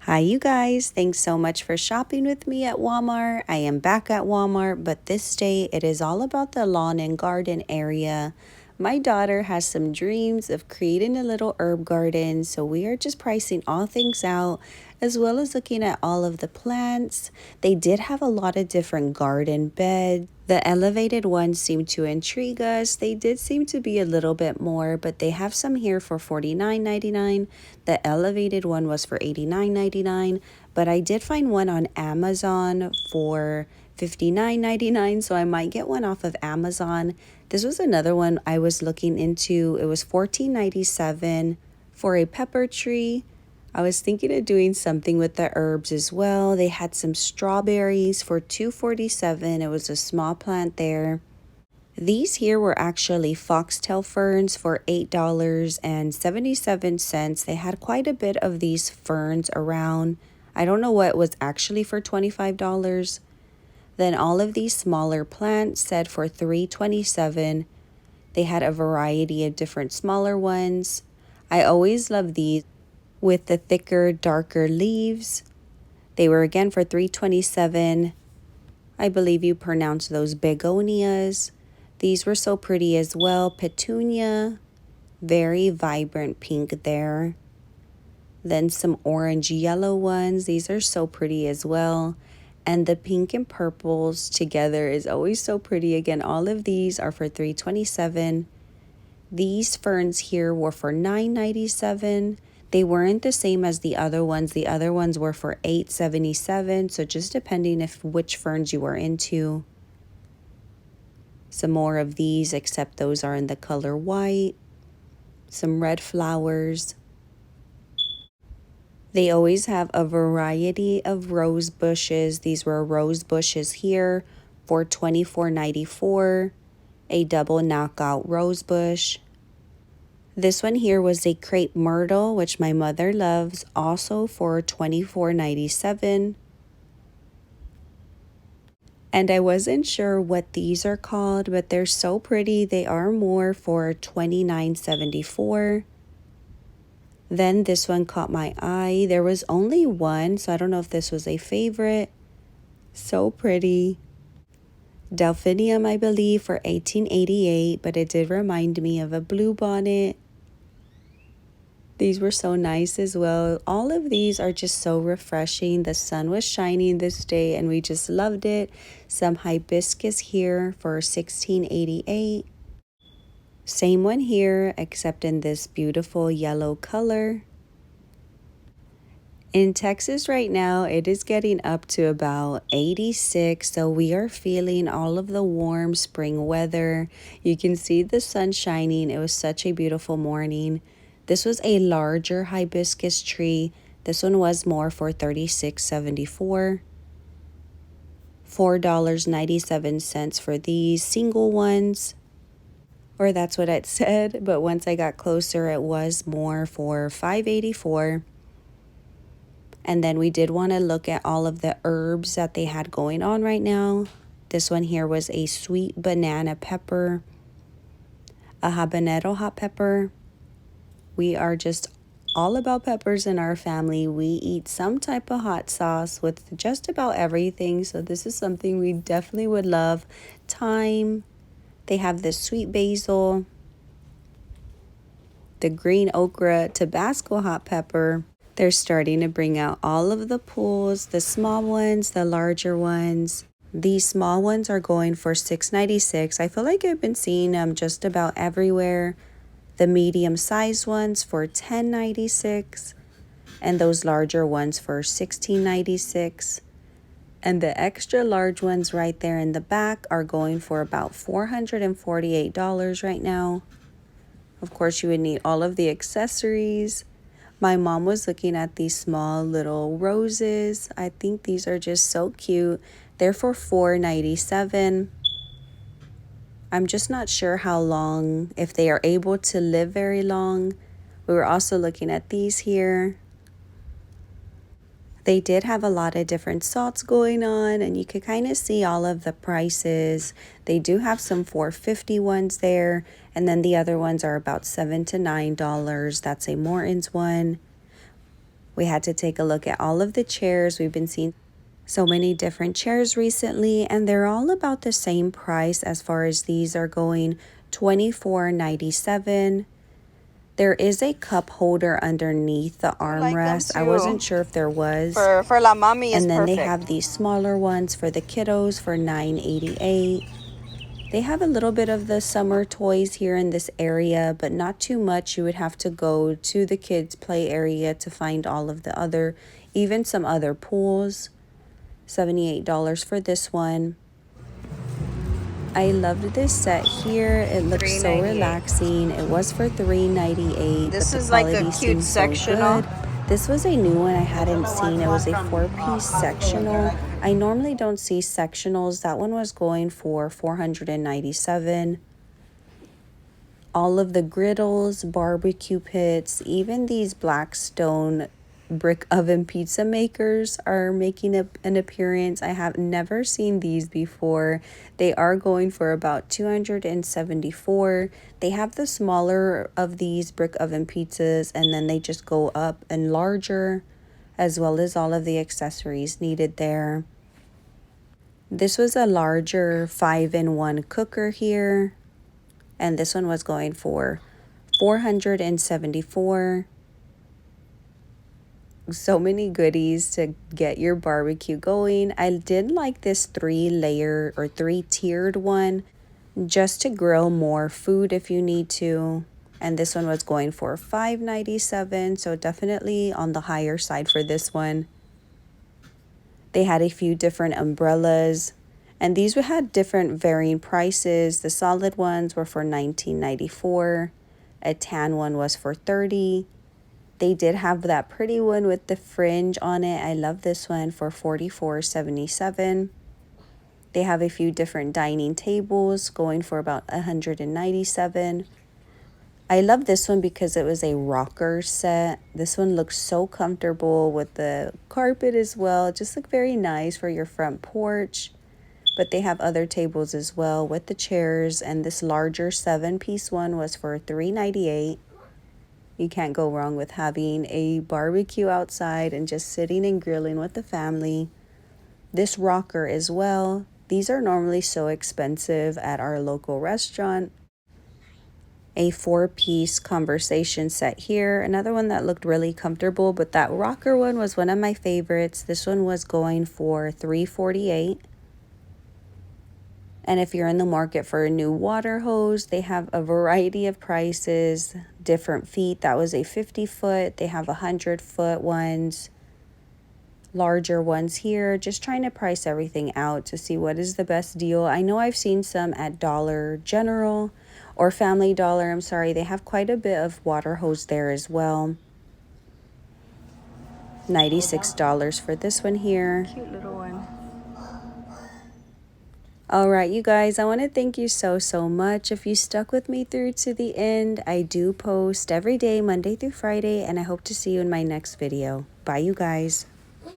Hi, you guys. Thanks so much for shopping with me at Walmart. I am back at Walmart, but this day it is all about the lawn and garden area. My daughter has some dreams of creating a little herb garden, so we are just pricing all things out as well as looking at all of the plants. They did have a lot of different garden beds. The elevated ones seemed to intrigue us. They did seem to be a little bit more, but they have some here for $49.99. The elevated one was for $89.99, but I did find one on Amazon for $59.99, so I might get one off of Amazon. This was another one I was looking into. It was $14.97 for a pepper tree. I was thinking of doing something with the herbs as well. They had some strawberries for $2.47. It was a small plant there. These here were actually foxtail ferns for $8.77. They had quite a bit of these ferns around. I don't know what was actually for $25. Then all of these smaller plants said for $3.27. They had a variety of different smaller ones. I always love these with the thicker, darker leaves. They were again for $3.27. I believe you pronounce those begonias. These were so pretty as well. Petunia, very vibrant pink there. Then some orange yellow ones. These are so pretty as well. And the pink and purples together is always so pretty. Again, all of these are for $3.27. These ferns here were for $9.97. They weren't the same as the other ones. The other ones were for $8.77. So just depending if which ferns you are into. Some more of these, except those are in the color white. Some red flowers. They always have a variety of rose bushes. These were rose bushes here for $24.94. A double knockout rose bush. This one here was a crepe myrtle, which my mother loves, also for $24.97. And I wasn't sure what these are called, but they're so pretty. They are more for $29.74. Then this one caught my eye. There was only one, so I don't know if this was a favorite. So pretty. Delphinium, I believe, for $18.88, but it did remind me of a bluebonnet. These were so nice as well. All of these are just so refreshing. The sun was shining this day and we just loved it. Some hibiscus here for $16.88. Same one here, except in this beautiful yellow color. In Texas right now, it is getting up to about 86, so we are feeling all of the warm spring weather. You can see the sun shining. It was such a beautiful morning. This was a larger hibiscus tree. This one was more for $36.74. $4.97 for these single ones. Or that's what it said, but once I got closer, it was more for $5.84. And then we did want to look at all of the herbs that they had going on right now. This one here was a sweet banana pepper, a habanero hot pepper. We are just all about peppers in our family. We eat some type of hot sauce with just about everything. So this is something we definitely would love. Thyme. They have the sweet basil, the green okra, Tabasco hot pepper. They're starting to bring out all of the pools, the small ones, the larger ones. These small ones are going for $6.96. I feel like I've been seeing them just about everywhere. The medium-sized ones for $10.96, and those larger ones for $16.96. And the extra large ones right there in the back are going for about $448 right now. Of course, you would need all of the accessories. My mom was looking at these small little roses. I think these are just so cute. They're for $4.97. I'm just not sure how long, if they are able to live very long. We were also looking at these here. They did have a lot of different salts going on, and you could kind of see all of the prices. They do have some $4.50 ones there, and then the other ones are about $7 to $9. That's a Morton's one. We had to take a look at all of the chairs. We've been seeing so many different chairs recently, and they're all about the same price as far as these are going, $24.97. There is a cup holder underneath the armrest. I wasn't sure if there was. For La Mami is And then perfect. they have these smaller ones for the kiddos for $9.88. They have a little bit of the summer toys here in this area, but not too much. You would have to go to the kids' play area to find all of the other, even some other pools. $78 for this one. I loved this set here. It looks so relaxing. It was for $3.98. This is like a cute sectional. So this was a new one I hadn't seen. It was a 4-piece sectional. I normally don't see sectionals. That one was going for $497. All of the griddles, barbecue pits, even these Blackstone brick oven pizza makers are making an appearance. I have never seen these before. They are going for about $274. They have the smaller of these brick oven pizzas, and then they just go up and larger, as well as all of the accessories needed there. This was a larger 5-in-1 cooker here, and this one was going for $474. So many goodies to get your barbecue going. I did like this 3-layer or 3-tiered one just to grill more food if you need to. And this one was going for $5.97, so definitely on the higher side for this one. They had a few different umbrellas, and these had different varying prices. The solid ones were for $19.94. A tan one was for $30. They did have that pretty one with the fringe on it. I love this one for $44.77. They have a few different dining tables going for about $197. I love this one because it was a rocker set. This one looks so comfortable with the carpet as well. It just looked very nice for your front porch. But they have other tables as well with the chairs, and this larger 7-piece one was for $3.98. You can't go wrong with having a barbecue outside and just sitting and grilling with the family. This rocker as well. These are normally so expensive at our local restaurant. A 4-piece conversation set here. Another one that looked really comfortable, but that rocker one was one of my favorites. This one was going for $348. And if you're in the market for a new water hose, they have a variety of prices, different feet. That was a 50-foot. They have 100-foot ones, larger ones here. Just trying to price everything out to see what is the best deal. I know I've seen some at Dollar General or Family Dollar. I'm sorry, they have quite a bit of water hose there as well. $96 for this one here. Cute little one. All right, you guys, I want to thank you so much. If you stuck with me through to the end, I do post every day, Monday through Friday, and I hope to see you in my next video. Bye, you guys.